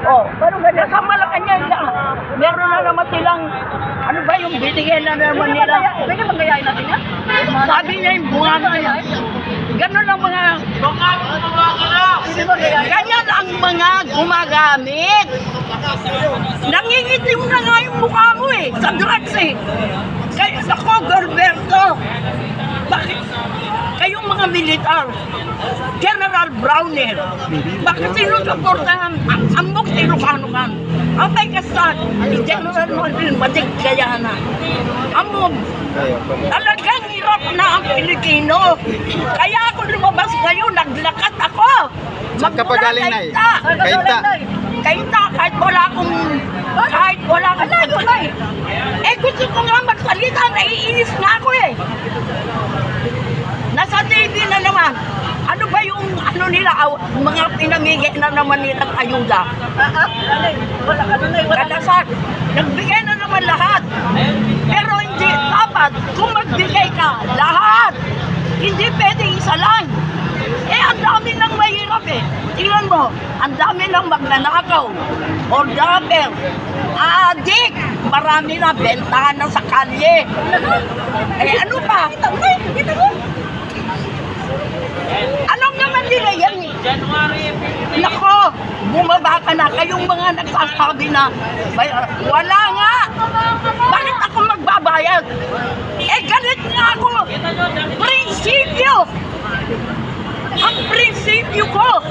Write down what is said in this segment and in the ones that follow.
Oh, pero ganyan sa Malacanang meron na naman silang, ano ba yung binigyan na naman nila? Pwede bang gayahin natin yan? Sabi niya yung bunga na yan. Ganun ang mga, ganyan ang mga gumagamit. Nangingitim na nga yung mukha mo eh, sa drugs eh. Kaya ako, Gorberto, bakit kayong mga militar, General Browner, bakit sinusuportahan ang mong tinukanukan? Abay kasad, General Martin, matig kaya na. Amog, talagang hirap na ang Pilipino. Kaya ako lumabas ngayon, naglakad ako. Saan ka pa galing, Nay? Kainta. Kainta, kahit wala akong eh gusto ko nga magsalita, naiinis na ako eh. Nasa TV na naman. Ano ba yung ano nila, mga pinamigay na naman nilang ayuda? Kadasak, nagbigay na naman lahat. Pero hindi, dapat kung magbigay ka, lahat. Hindi pwedeng isa lang. Eh, ang dami nang mahirap eh. Tingnan mo, ang dami nang magnanakaw, ordaper, adik, marami na bentahan na sa kalye. Eh, ano pa? Anong naman nila yan eh? Nako, bumaba ka na. Kayong mga nagsasabi na, wala nga. Bakit ako magbabayad? Eh, ganit nga ako. Prinsipyo. Ang prinsipyo ko,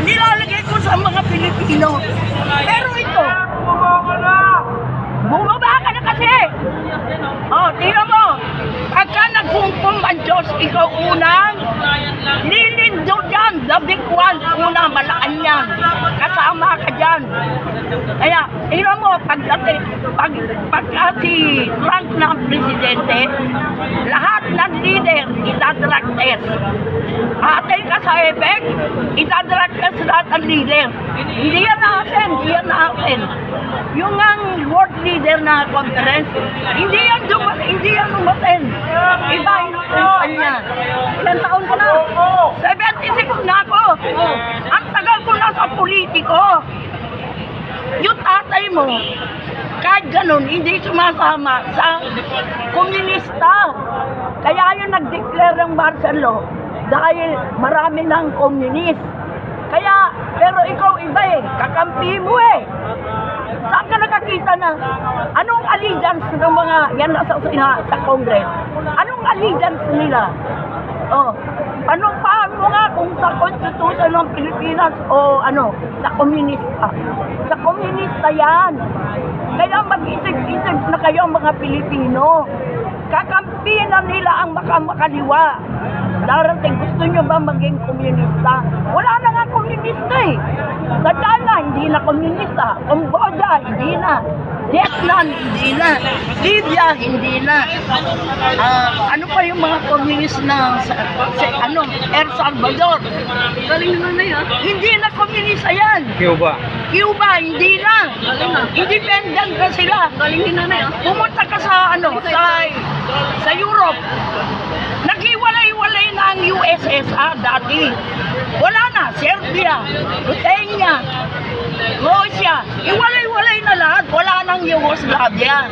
nilalagay ko sa mga Pilipino. Pero ito, bumaba ka na kasi. Oh, tingnan mo. Pagka naghumpong ang Diyos, ikaw unang lilindol dyan. The big one, una, malaan yan. Kasama ka dyan. Kaya, tingnan mo, pagka si Frank na ang presidente, lahat ng leader, itadrag test. Atay ka sa effect, itadrag test lahat ng leader. Hindi yan natin, hindi yan natin. Yung ang world leader na conference, hindi yan umaten. Iba yung kanya. Ilang taon ka na? 76 na ako. Ang tagal ko na sa politiko. Yung tatay mo, kahit ganun, hindi sumasama sa komunista. Kaya yung nag-declare ng martial law dahil marami ng komunist. Kaya, pero ikaw iba eh, kakampi mo eh. Saan ka nakakita na? Anong allegiance ng mga, yan nasa sa Congress? Anong allegiance nila? Oh, anong paano nga kung sa Constitution ng Pilipinas o ano, sa komunista? Sa komunista yan. Kaya mag-isip-isip na kayo mga Pilipino. Kakampi na nila ang makaliwa. Darating, gusto nyo ba maging komunista? Wala na nga komunista eh. Sa China, hindi na komunista. Cambodia, hindi na. Vietnam, hindi na. Libya, hindi na. Ano pa yung mga komunist na El Salvador? Galing naman na yan. Hindi na komunista yan. Cuba. Cuba, hindi na. Independent na sila. Galing din na yan. Pumunta ka sa sa Europe. Naghiwalay-walay na ang USSR dati. Wala na. Serbia, Rutenia, Russia. Iwalay-walay na lahat. Wala nang Yugoslavia.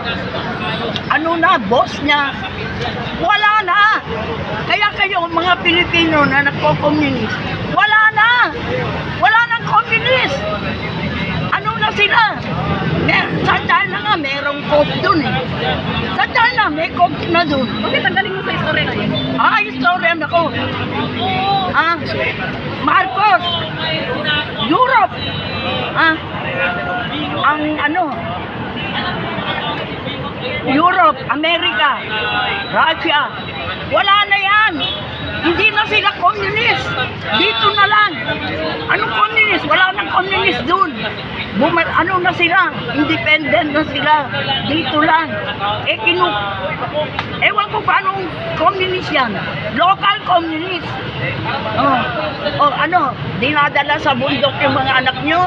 Ano na, Bosnia. Wala na. Kaya kayo, mga Pilipino na nagko-communist, wala na. Wala nang communist. Ano na sila? Sa China nga, merong code dun eh. Sa China, may code na dun. Okay, tanggalin mo sa history na yun. Historian ako. Marcos, Europe, Europe, America, Russia, wala na yan. Hindi na sila communist. Dito na lang. Anong communist? Wala nang communist dun. Ano na sila? Independent na sila. Dito lang. Ewan ko paano communist yan. Local communist. Dinadala sa bundok yung mga anak nyo.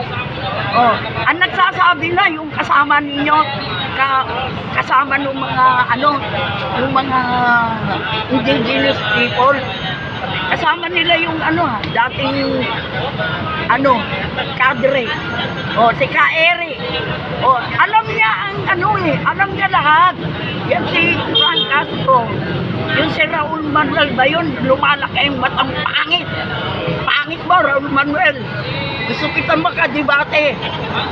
Ang nagsasabi na yung kasama ninyo, kasama ng mga yung mga indigenous people. Kasama nila yung dating kadre. O, si Ka Eric. O, alam niya ang alam niya lahat. Yan si Juan Castro. Yung si Raul Manuel ba yun? Lumalaki yung matang pangit. Pangit ba, Raul Manuel? Gusto kita makadibate.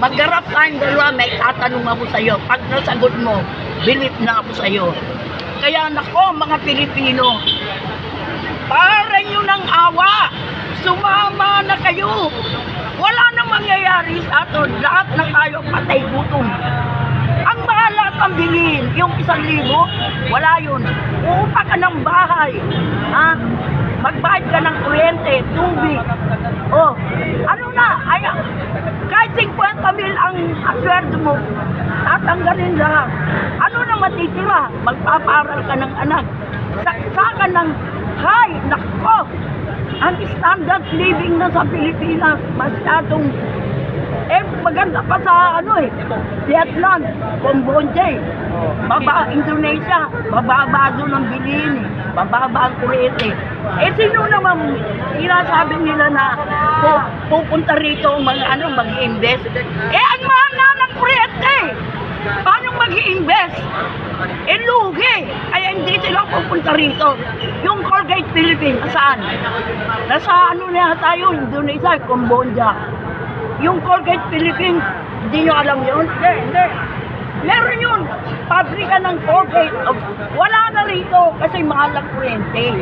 Maggarap tayong dalawa, may tatanong ako sa'yo. Pag nasagot mo, believe na ako sa'yo. Kaya nako, mga Pilipino, para nyo ng awa, sumama na kayo. Wala nang mangyayari sa atin. Lahat na tayo patay gutom. Ang mahal at ang bilhin, yung 1,000, wala yun. Uupa ka ng bahay. Ha? Magbayad ka ng kuryente, tubig. Oh, ano na? Ay, kahit 50,000 ang asweldo mo, tatanggalin lahat. Ano na matitira? Magpaparal ka ng anak. Saksa ka ng nako! Ang standard living na sa Pilipinas, masyadong maganda pa sa Vietnam, Cambodia, Indonesia, bababa doon ang bilihin bababa ang kuryente. Sino naman sinasabi nila na pupunta rito mag-invest? Ang mahal na ng kuryente! Paano mag-invest? Lugi! Kaya hindi sila pupunta rito. Yung Colgate Philippines, saan? Nasa na tayo, Indonesia, Cambodia. Yung Colgate Philippines, hindi nyo alam yun? Hindi. Meron yun. Pabrika ng Colgate. Wala na rito kasi mahal ang kuryente.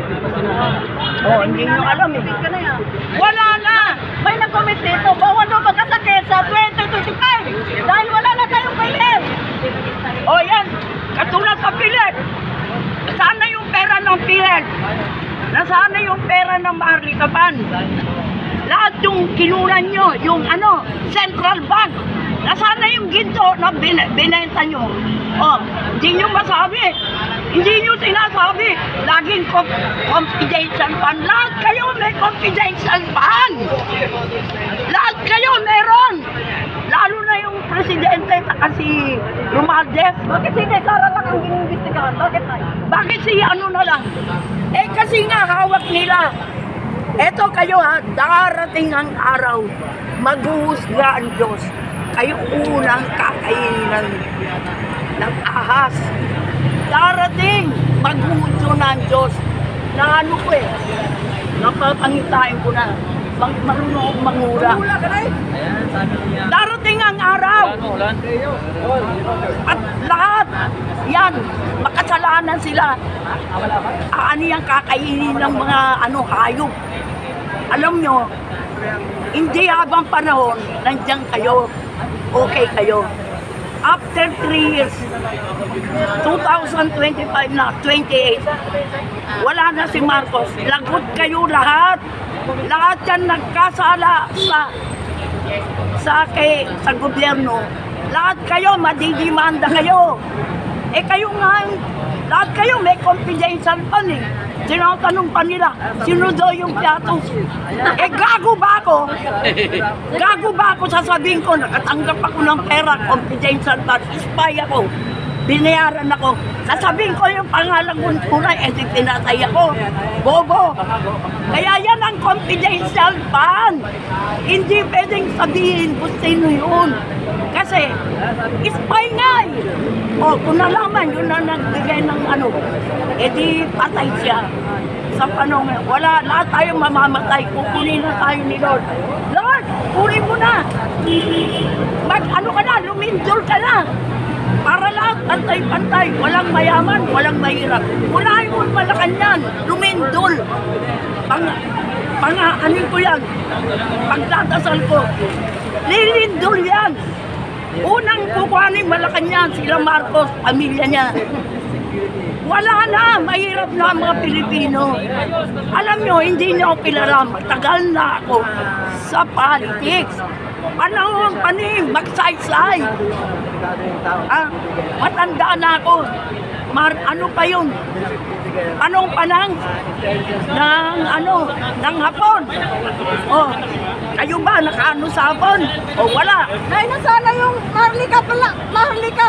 Hindi nyo alam eh. Wala na. May nag-comment dito, bawal daw magkasakit sa 2025 dahil wala na tayong bilhin. Yan. Katulad sa Pilet. Sana yung pera ng Pilet. Nasaan yung pera ng Marlikapan? Lahat yung kinunan nyo, yung Central Bank. Nasaan yung ginto na binenta nyo? Hindi nyo masabi. Hindi nyo sinasabi. Laging confidential fund. Lahat kayo may confidential fund. Lahat kayo meron. Lalo na yung presidente at si Romualdez. Bakit si Sara lang ang inimbestigahan? Bakit tayo? Bakit si na lang? Kasi nga hawak nila. Eto kayo darating ang araw, maghuhusga ang Diyos. Kayo unang kakainin ng ahas. Darating, maghuhusga ng Diyos. Na napapangitain ko na. Marunong mangura. Darating ang araw. At lahat, yan, makasalanan sila. Yung kakainin ng mga hayop. Alam nyo, hindi habang panahon, nandiyan kayo, okay kayo. After 3 years, 2025 na, 28, wala na si Marcos. Lagot kayo lahat. Lahat yan nagkasala sa gobyerno. Lahat kayo, madidimanda kayo. Kayo nga, lahat kayo may confidential fund eh. Tinatanong pa nila, sino daw yung piatos? Gago ba ako? Gago ba ako? Sasabihin ko, nakatanggap ako ng pera, confidential fund, spy ako, binayaran ako. Sasabihin ko yung pangalan ko tunay, pinatay ako. Bobo. Kaya yan ang confidential fund. Hindi pwedeng sabihin kung sino yun. Kasi, spy nga eh. Kung nalaman yun na nagbigay ng di patay siya. Sa panong, wala, lahat tayo mamamatay. Kukunin na tayo ni Lord. Lord, kunin mo na. Ka na, lumindol ka na. Para lahat, pantay-pantay. Walang mayaman, walang mahirap. Unahin mo Malacanang, lumindol. Anin ko yan. Pagdadasal ko. Lilindol yan. Unang kukuhanin Malacanang, sila Marcos, pamilya niya. Wala na, mahirap na ang mga Pilipino. Alam nyo, hindi niyo ako kilala. Matagal na ako sa politics. Panahon paning, magsaysay. Matanda na ako. Ano pa yun? Anong panang? Ng hapon. Kayo ba, nakaano sa hapon? Wala. Ay, nasana yung Marlika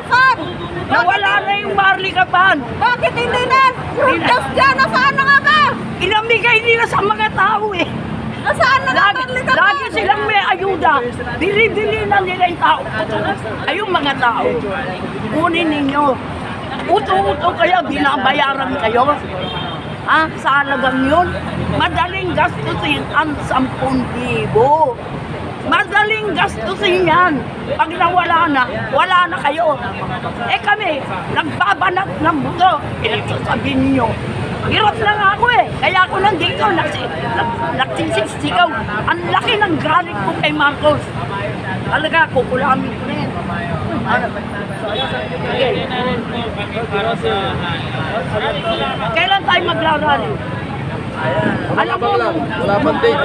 Fan? Nawala na yung Marlikapan. Bakit hindi na? Yung Diyos dyan, nasaan na nga ba? Inamigay nila sa mga tao eh. Nasaan na nga Marlika Fan? Lagi silang may ayuda. Bili-bili na nila yung tao. Ay, yung mga tao, kunin ninyo. Uto-uto kayo, binabayaran kayo. Sa halagang yun, madaling gastusin ang 10,000. Madaling gastusin yan. Pag nawala na, wala na kayo. Eh kami, nagbabanat ng buto. Sasabihin nyo, hirap na nga ako eh. Kaya ako nandito, nagsisigaw. Ang laki ng galit ko kay Marcos. Talaga, kukulamin ko na yan. Okay. Kailan tayo magrarally? Alam mo, Wala pang date.